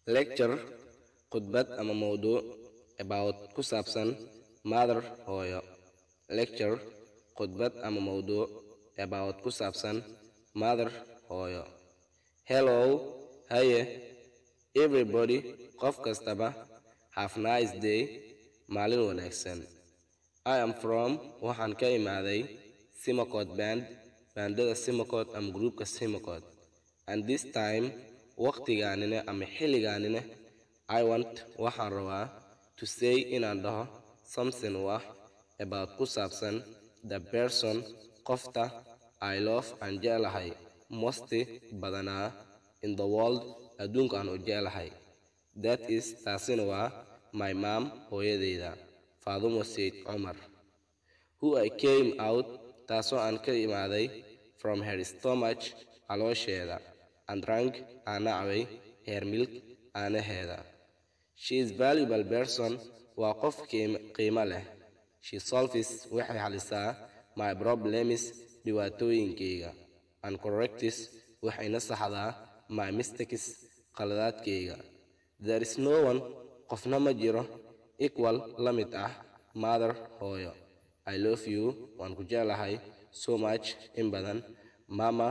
lecture khudbad ama mawduuc about ku saabsan mother hooyo. Lecture khudbad ama mawduuc about ku saabsan mother hooyo. Hello, haye, everybody, qof kastaba, have nice day, maalin wanaagsan. I am from, waxaan ka imaaday, Simacot band, bandada Simacot ama groupka Simacot. And this time, waqtigaanina ama xilligaanina, I want, waxaan rabaa, to say inaan dhaho something about ku saabsan the person, qofta, I love aan jeclahay, most badanaa, in the world, adduunka aan u jeclahay. That is, taasina waa, my mom, hooyadeyda, Faadumo Said Omar. Who I came out, taasoo aan ka imaaday, from her stomach, caloosheeda, and drank, aana cabay, her milk, aanaheeda. She is valuable person, waa qof qiimo leh. She solves, waxay xalisaa, my problems, dhibaatooyinkeyga, and corrects, waxayna saxdaa, my mistakes, qaladaadkeyga. There is no one, qofna ma jiro, equal, la mid ah, mother, hooyo. I love you, waan ku jeclahay, so much, in badan, mama,